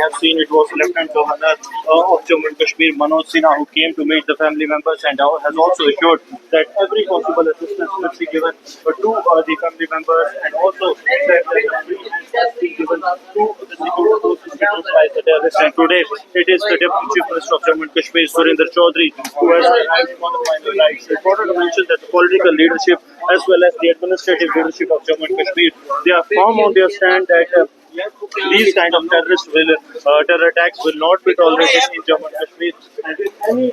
have seen it was Lieutenant Governor of Jammu and Kashmir, Manoj Sinha, who came to meet the family members and has also assured that every possible assistance will be given to the family members, and also that the free hand has been given to the security forces killed by the terrorists. And today, it is the Deputy Chief Minister of Jammu and Kashmir, Surinder Chaudhary, who has arrived on the final rights. It's important to mention that the political leadership as well as the administrative leadership of Jammu and Kashmir, they are firm on their stand that these kind of terror attacks will not be tolerated in Jammu and Kashmir. And if any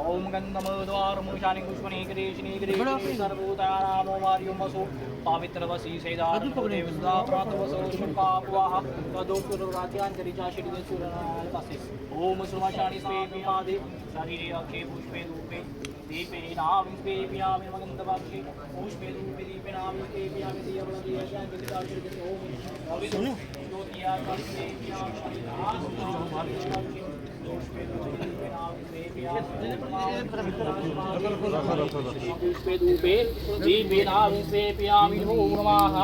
ओम गंधमोद्वारमुषानि पुष्पनि कृष्णे कृष्णे सर्वभूतानामो मार्योमसो पवित्र वसी सेदार देवता प्रातवसो शुकापुवाह तदोक्तुराज्यान्तरिचा श्रीदेशुरनालपसिस ओम सुमशानि स्वेपिमादि शरीरे अखे पुष्पे धूपे दीपे नाविस्पे पियामि मगन्धवाक्षे पुष्पे धूपे दीपे नाविस्पे पियामि दियवलदियज्ञानविदिताश्रीदेश ओम सुनो ज्योतिया कस्मे पियामि पुष्पे धूपे दीपे नाविस्पे पियामि नमः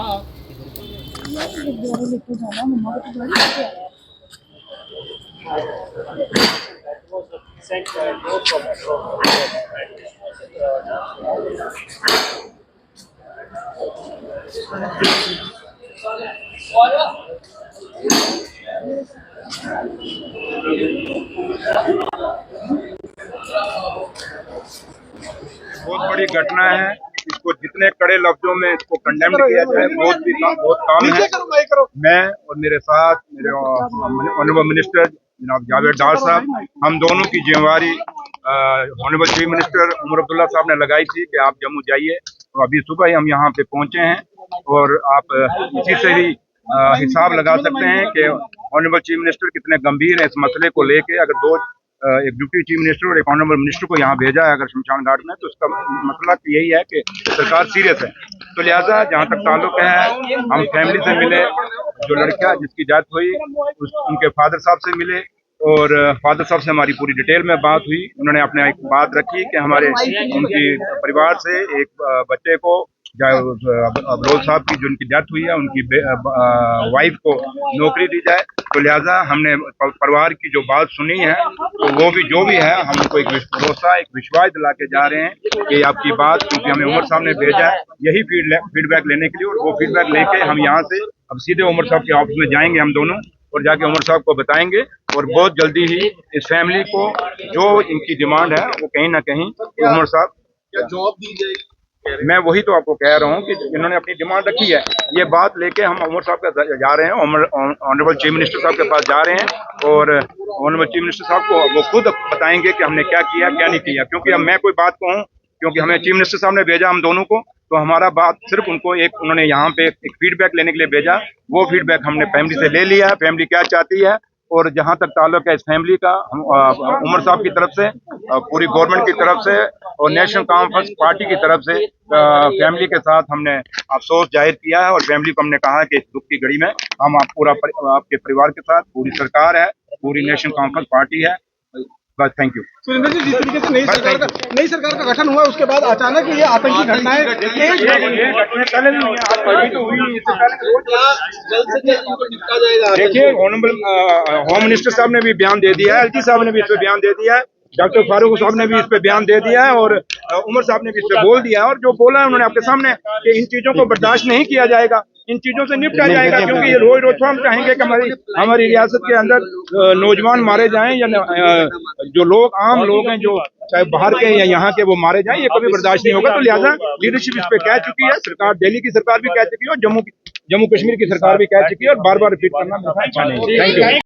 बहुत बड़ी घटना है। इसको जितने कड़े लफ्जों में इसको कंडेम किया जाए बहुत काम है। मैं और मेरे साथ मेरे ऑनरेबल मिनिस्टर जनाब जावेद डार साहब, हम दोनों की जिम्मेवारी honourable chief minister Omar Abdullah साहब ने लगाई थी कि आप जम्मू जाइए, तो अभी सुबह ही हम यहाँ पे पहुंचे हैं। और आप इसी से ही हिसाब लगा सकते हैं कि ऑनरेबल चीफ मिनिस्टर कितने गंभीर है इस मसले को लेके। अगर दो एक डिप्टी चीफ मिनिस्टर और एक ऑनरेबल मिनिस्टर को यहाँ भेजा है अगर शमशान घाट में, तो उसका मतलब यही है कि सरकार सीरियस है। तो लिहाजा जहाँ तक ताल्लुक है, हम फैमिली से मिले, जो लड़का जिसकी डेथ हुई उनके फादर साहब से मिले, और फादर साहब से हमारी पूरी डिटेल में बात हुई। उन्होंने अपने एक बात रखी कि हमारे उनकी परिवार से एक बच्चे को, अबरोल साहब की जो उनकी डेथ हुई है, उनकी वाइफ को नौकरी दी जाए। तो लिहाजा हमने परिवार की जो बात सुनी है, तो वो भी जो भी है, हम उनको एक भरोसा, एक विश्वास दिला के जा रहे हैं कि आपकी बात, क्योंकि हमें उमर साहब ने भेजा है यही फीडबैक लेने के लिए, और वो फीडबैक लेके हम यहाँ से अब सीधे उमर साहब के ऑफिस में जाएंगे हम दोनों, और जाके उमर साहब को बताएंगे। और बहुत जल्दी ही इस फैमिली को जो इनकी डिमांड है वो कहीं ना कहीं उमर साहब क्या जॉब दी जाएगी। मैं वही तो आपको कह रहा हूँ कि इन्होंने अपनी डिमांड रखी है, ये बात लेके हम उमर साहब के जा रहे हैं, ऑनरेबल चीफ मिनिस्टर साहब के पास जा रहे हैं, और ऑनरेबल चीफ मिनिस्टर साहब को वो खुद बताएंगे कि हमने क्या किया क्या नहीं किया। क्योंकि अब मैं कोई बात कहूँ, क्योंकि हमें चीफ मिनिस्टर साहब ने भेजा हम दोनों को, तो हमारा बात सिर्फ उनको उन्होंने यहाँ पे एक फीडबैक लेने के लिए भेजा। वो फीडबैक हमने फैमिली से ले लिया है, फैमिली क्या चाहती है। और जहाँ तक ताल्लुक है इस फैमिली का, उमर साहब की तरफ से, पूरी गवर्नमेंट की तरफ से और नेशनल कॉन्फ्रेंस पार्टी की तरफ से फैमिली के साथ हमने अफसोस जाहिर किया है। और फैमिली को हमने कहा है कि इस दुख की घड़ी में हम आपके परिवार के साथ, पूरी सरकार है, पूरी नेशनल कॉन्फ्रेंस पार्टी है, बस थैंक यू। सुरेंद्र जी, जिस तरीके से नई सरकार का गठन हुआ उसके बाद अचानक ये आतंकी घटनाएं पहले भी हुई हैं, आज अभी तो हुई, इससे पहले जल्द से जल्द इनको निपटा जाएगा। देखिए, ऑनरेबल होम मिनिस्टर साहब ने भी बयान दे दिया है, एलजी साहब ने भी इस पे बयान दे दिया है, डॉक्टर फारूक साहब ने भी इस पे बयान दे दिया है और उमर साहब ने भी इस पे बोल दिया है। और जो बोला है उन्होंने आपके सामने कि इन चीजों को बर्दाश्त नहीं किया जाएगा, इन चीजों से निपटा जाएगा, क्योंकि ये रोज रोज तो हम चाहेंगे कि हमारी रियासत के अंदर नौजवान मारे जाएं या जो लोग आम लोग हैं जो चाहे बाहर के या यहाँ के वो मारे जाएं, ये कभी बर्दाश्त नहीं होगा। तो लिहाजा लीडरशिप इस पे कह चुकी है, सरकार दिल्ली की सरकार भी कह चुकी है और जम्मू कश्मीर की सरकार भी कह चुकी है और बार बार रिपीट करना मेरा अच्छा नहीं है। Thank you.